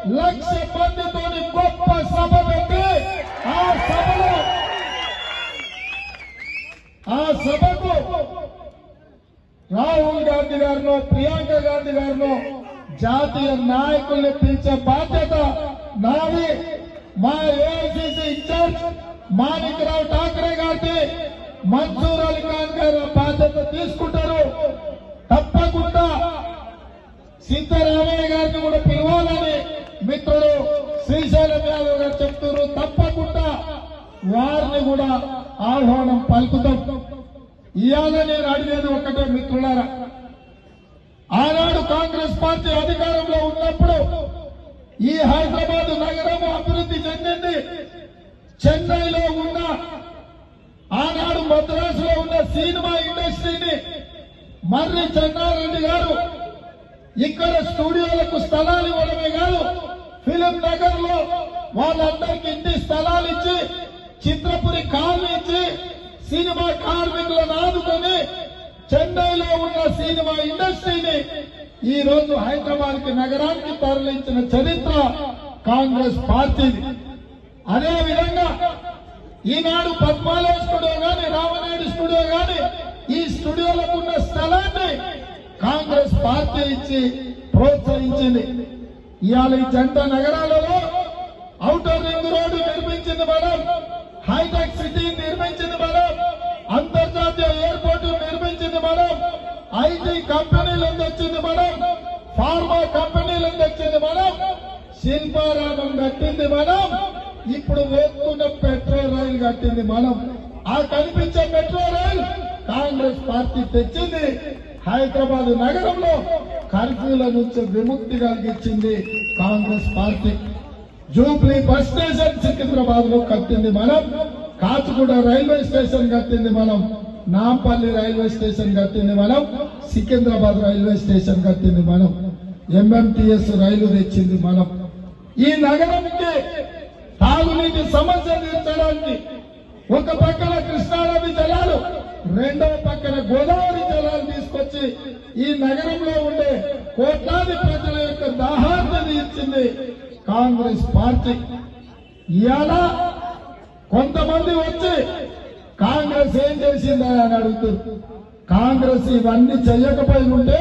1,00,000 మందితోని గొప్ప సభ పెట్టి ఆ సభకు రాహుల్ గాంధీ గారినో ప్రియాంక గాంధీ గారినో జాతీయ నాయకుల్ని పిలిచే బాధ్యత నాది. మా ఏఐసిసి ఇన్ఛార్జ్ మాణిక్రావు ఠాకరే గారికి మన్సూర్ అలీ ఖాన్ గారు బాధ్యత తీసుకుంటారు. తప్పకుండా సిద్ధరామయ్య గారిని కూడా పిలవాలని మిత్రుడు శ్రీశైలం యాదవ్ గారు చెప్తున్నారు. తప్పకుండా వారిని కూడా ఆహ్వానం పలుకుతాం. ఇవాళ నేను అడిగేది ఒకటే మిత్రులారా, ఆనాడు కాంగ్రెస్ పార్టీ అధికారంలో ఉన్నప్పుడు ఈ హైదరాబాద్ నగరం అభివృద్ధి చెందింది. చెన్నైలో ఉన్న ఆనాడు మద్రాసులో ఉన్న సినిమా ఇండస్ట్రీని మర్రి చెన్నారెడ్డి గారు ఇక్కడ స్టూడియోలకు స్థలాలు ఇవ్వడమే కాదు, ఫిలిం నగర్ లో వాళ్ళందరికీ ఇంటి స్థలాలు ఇచ్చి చిత్రపురి కాలనీ ఇచ్చి సినిమా కార్మికులను ఆదుకొని చెన్నైలో ఉన్న సినిమా ఇండస్ట్రీని ఈ రోజు హైదరాబాద్ కి నగరానికి తరలించిన చరిత్ర కాంగ్రెస్ పార్టీది. అదే విధంగా ఈనాడు పద్మాలయ స్టూడియో గాని రామనాయుడు స్టూడియో గాని ఈ స్టూడియోలకు ఉన్న స్థలాన్ని కాంగ్రెస్ పార్టీ ఇచ్చి ప్రోత్సహించింది. ఇవాళ ఈ జంట నగరాలలో ఔటర్ రింగ్ రోడ్డు నిర్మించింది మనం, హైటెక్ సిటీ నిర్మించింది మనం, అంతర్జాతీయ ఎయిర్పోర్టు నిర్మించింది మనం, ఐటీ కంపెనీలు తెచ్చింది మనం, ఫార్మా కంపెనీలు తెచ్చింది మనం, శిల్పారామం కట్టింది మనం, ఇప్పుడు వేస్తున్న పెట్రోల్ రైలు కట్టింది మనం. ఆ కనిపించే పెట్రోల్ రైలు కాంగ్రెస్ పార్టీ తెచ్చింది. హైదరాబాద్ నగరంలో కర్ఫ్యూల నుంచి విముక్తి కలిగించింది Congress party. Jubilee bus station Secunderabad లో కట్టింది మనం, కాచిగూడ రైల్వే స్టేషన్ కట్టింది మనం, నాంపల్లి రైల్వే స్టేషన్ కట్టింది మనం, సికింద్రాబాద్ రైల్వే స్టేషన్ కట్టింది మనం, ఎంఎంటీఎస్ రైలు తెచ్చింది మనం. ఈ నగరానికి తాగునీటి సమస్య తీర్చడానికి ఒక పక్కన కృష్ణానది జలాలు, రెండవ పక్కన గోదావరి జలాలు తీసుకొచ్చి ఈ నగరంలో ఉండే కోట్లాది ప్రజల యొక్క దాహార్తి తీర్చింది కాంగ్రెస్ పార్టీ. ఇవాళ కొంతమంది వచ్చి కాంగ్రెస్ ఏం చేసిందని అని అడుగుతుంది. కాంగ్రెస్ ఇవన్నీ చేయకపోయినుంటే,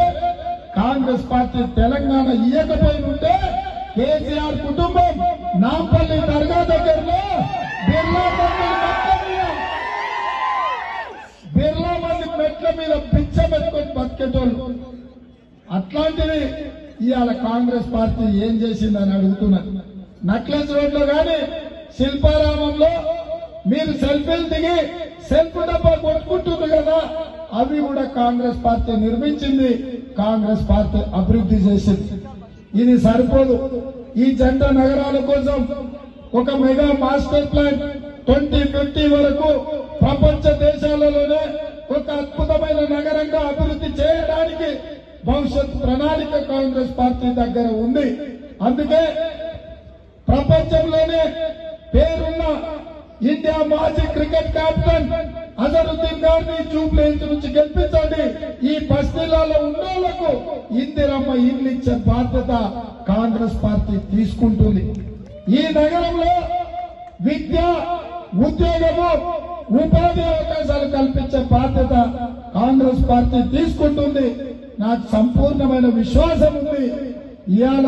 కాంగ్రెస్ పార్టీ తెలంగాణ ఇయ్యకపోయినుంటే కేసీఆర్ కుటుంబం నాంపల్లి దర్గా దగ్గరలో బిర్లా మంది మెట్ల మీద పిచ్చ పెట్టుకొని బతికేటోళ్ళు. అట్లాంటివి ఇవాళ కాంగ్రెస్ పార్టీ ఏం చేసిందని అడుగుతున్నారు. నక్లెస్ రోడ్ లో గాని శిల్పారామంలో మీరు సెల్ఫీలు దిగి సెల్ఫీ డబ్బా కొట్టుకుంటున్నారు కదా, అవి కూడా కాంగ్రెస్ పార్టీ నిర్మించింది, కాంగ్రెస్ పార్టీ అభివృద్ధి చేసింది. ఇది సరిపోదు. ఈ జంట నగరాల కోసం ఒక మెగా మాస్టర్ ప్లాన్ 2050 వరకు ప్రపంచ దేశాలలోనే ఒక అద్భుతమైన నగరంగా అభివృద్ధి చేయడానికి భవిష్యత్ ప్రణాళిక కాంగ్రెస్ పార్టీ దగ్గర ఉంది. అందుకే ప్రపంచంలోనే పేరున్న ఇండియా మాజీ క్రికెట్ కెప్టెన్ అజరుద్దీన్ గారిని జూబ్లీ హిల్స్ నుంచి గెలిపించండి. ఈ బస్తీలలో ఉన్నోళ్లకు ఇందిరమ్మ ఇల్లు ఇచ్చే బాధ్యత కాంగ్రెస్ పార్టీ తీసుకుంటుంది. ఈ నగరంలో విద్య, ఉద్యోగము, ఉపాధి అవకాశాలు కల్పించే బాధ్యత కాంగ్రెస్ పార్టీ తీసుకుంటుంది. నాకు సంపూర్ణమైన విశ్వాసం ఉంది. ఇవాళ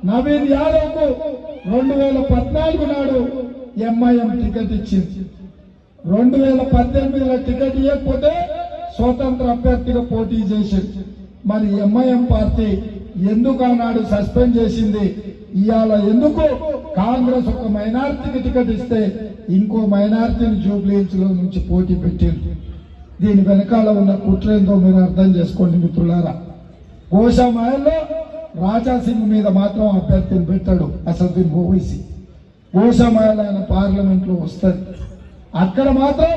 నవీన్ యాదవ్ కు 2014 నాడు ఎంఐఎం టికెట్ ఇచ్చింది. 2018లో టికెట్ ఇవ్వకపోతే స్వతంత్ర అభ్యర్థిగా పోటీ చేసింది. మరి ఎంఐఎం పార్టీ ఎందుకు ఆనాడు సస్పెండ్ చేసింది? ఇవాళ ఎందుకు కాంగ్రెస్ ఒక మైనారిటీకి టికెట్ ఇస్తే ఇంకో మైనారిటీని జూబ్లీ హిల్స్ లో నుంచి పోటీ పెట్టింది? దీని వెనకాల ఉన్న కుట్రేందో మీరు అర్థం చేసుకోండి మిత్రులారా. గోషామాయల్లో రాజాసింగ్ మీద మాత్రం అభ్యర్థిని పెట్టాడు అసదుద్దీన్ ఓవైసీ. గోషామాయల్ ఆయన పార్లమెంట్ లో వస్తుంది. అక్కడ మాత్రం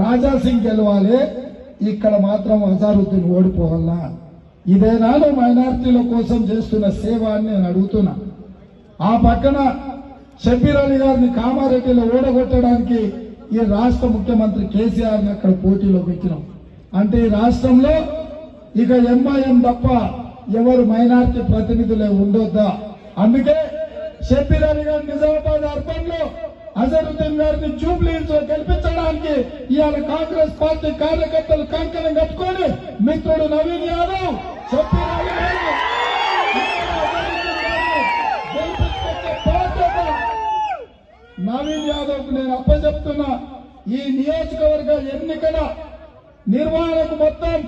రాజాసింగ్ గెలవాలి, ఇక్కడ మాత్రం అజారుద్దీన్ ఓడిపోవాలా? ఇదేనాడు మైనారిటీల కోసం చేస్తున్న సేవ అని నేను అడుగుతున్నా. ఆ పక్కన షబీర్ అలీ గారిని కామారెడ్డిలో ఓడగొట్టడానికి ఈ రాష్ట్ర ముఖ్యమంత్రి కేసీఆర్ ని అక్కడ పోటీలో పెట్టినాం. అంటే ఈ రాష్ట్రంలో ఇక ఎంఐఎం తప్ప ఎవరు మైనారిటీ ప్రతినిధులే ఉండొద్దా? అందుకే షబ్బీర్ అలీ గారు నిజామాబాద్ అర్బన్ లో అజరుద్దీన్ గారిని జూబ్లీహిల్స్ లో గెలిపించడానికి ఇవాళ కాంగ్రెస్ పార్టీ కార్యకర్తలు కంకణం కట్టుకొని మిత్రుడు నవీన్ యాదవ్ షబ్బీర్ అలీ గారిని గెలిపించుకొచ్చే బాధ్యత నవీన్ యాదవ్ కు నేను అప్పచెప్తున్నా. ఈ నియోజకవర్గ ఎన్నికల నిర్వహణకు మొత్తం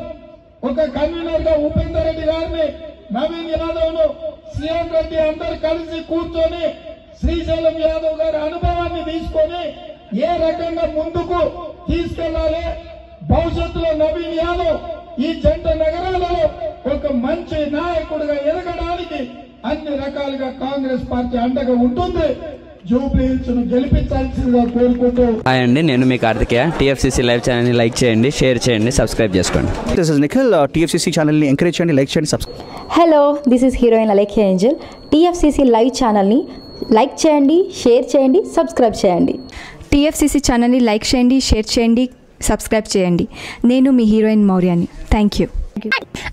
ఒక కన్వీనర్ గా ఉపేందర్ రెడ్డి గారిని, నవీన్ యాదవ్ ను, శ్రీరామ్ రెడ్డి అందరు కలిసి కూర్చొని శ్రీశైలం యాదవ్ గారి అనుభవాన్ని తీసుకొని ఏ రకంగా ముందుకు తీసుకెళ్లాలి, భవిష్యత్తులో నవీన్ యాదవ్ ఈ జంట నగరాలలో ఒక మంచి నాయకుడిగా ఎదగడానికి అన్ని రకాలుగా కాంగ్రెస్ పార్టీ అండగా ఉంటుంది. జూబ్లీహిల్స్ ను గెలిపించాల్సిందిగా కోరుకుంటూ. హాయ్ అండి, నేను మీ కార్తికేయ. టీఎఫ్సీసీ లైవ్ ఛానల్ని లైక్ చేయండి, షేర్ చేయండి, సబ్స్క్రైబ్ చేసుకోండి. This is Nikhil. టీఎఫ్సీసీ ఛానల్ని ఎంకరేజ్ చేయండి, లైక్ చేయండి, subscribe. Hello, this is heroine Alekhya angel. TFCC live ఛానల్ని లైక్ చేయండి, షేర్ చేయండి, సబ్స్క్రైబ్ చేయండి. టీఎఫ్సీసీ ఛానల్ని లైక్ చేయండి, షేర్ చేయండి, సబ్స్క్రైబ్ చేయండి. నేను మీ హీరోయిన్ మౌర్యాని. Thank you.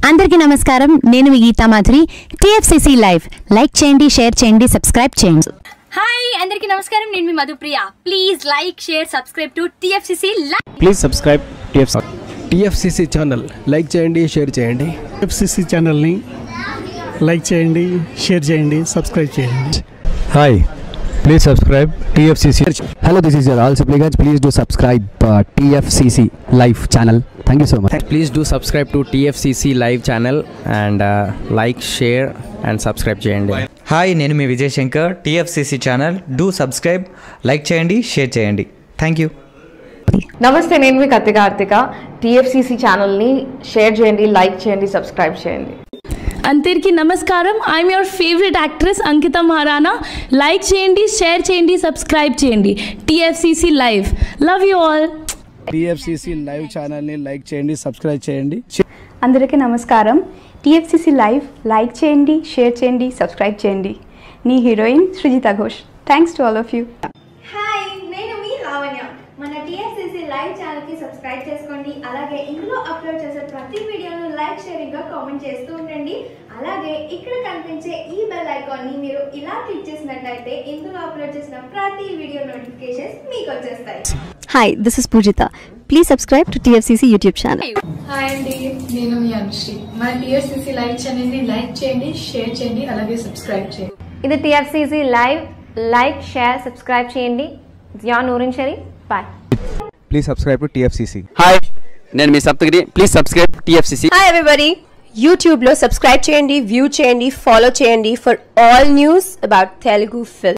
అందరికీ నమస్కారం, నేను మీ Geetha Madhuri. TFCC live like చేయండి, షేర్ చేయండి, సబ్స్క్రైబ్ చేయండి. హాయ్ అందరికీ నమస్కారం, నేను మీ Madhupriya. Please like, share, subscribe to TFCC live. Please subscribe TFCC channel like చేయండి, షేర్ చేయండి. టీఎఫ్సీసీ ఛానల్ని లైక్ చేయండి, షేర్ చేయండి, సబ్స్క్రైబ్ చేయండి. Hi, please subscribe TFCC. Hello, this is your all supplicants. Please do subscribe TFCC live channel. Thank you so much. Please do subscribe to TFCC live channel and like, share and subscribe చేయండి. హాయ్, నేను మీ Vijay Shankar. TFCC channel do subscribe, like చేయండి, share చేయండి. Thank you. నమస్తే, నేను మీ Karthika. TFCC ఛానల్ని షేర్ చేయండి, లైక్ చేయండి, సబ్స్క్రైబ్ చేయండి. అందరికీ నమస్కారం, I'm your favourite actress Ankita Maharana. Like చేయండి, షేర్ చేయండి, సబ్స్క్రైబ్ చేయండి. TFCC live. Love you all. TFCC live ఛానల్ని లైక్ చేయండి, సబ్స్క్రైబ్ చేయండి. అందరికీ నమస్కారం. టీఎఫ్సీసీ లైవ్ లైక్ చేయండి, షేర్ చేయండి, సబ్స్క్రైబ్ చేయండి. నీ heroine Srujitha Ghosh. Thanks to all of you. Hi, నేను మీ లావణ్య. మన టీఎఫ్సీసీ లైవ్ ఛానల్ కి సబ్స్క్రైబ్ చేసుకోండి. అలాగే ఇందులో అప్లోడ్ చేసే ప్రతి వీడియోను లైక్, షేరింగ్ గా కామెంట్ చేస్తూ ఉండండి. అలాగే ఇక్కడ కనిపించే ఈ బెల్ ఐకాన్ ని మీరు ఇలా క్లిక్ చేసినట్లయితే ఇందులో అప్లోడ్ చేసిన ప్రతి వీడియో నోటిఫికేషన్స్ మీకు వచ్చేస్తాయి. Hi, this is Poojitha. Please subscribe to TFCC YouTube channel. Hi అండి, నేను మీ అనుశ్రీ. మన టీఎఫ్సీసీ లైవ్ ఛానల్ని లైక్ చేయండి, షేర్ చేయండి, అలాగే సబ్స్క్రైబ్ చేయండి. ఇది TFCC live. Like, share, subscribe చేయండి. Zia Noorin Shari. Bye. Please subscribe to TFCC. Hi, నేను మీ Saptagiri. Please subscribe TFCC. Hi everybody, యూట్యూబ్లో సబ్స్క్రైబ్ చేయండి, వ్యూ చేయండి, ఫాలో చేయండి for all news about Telugu film.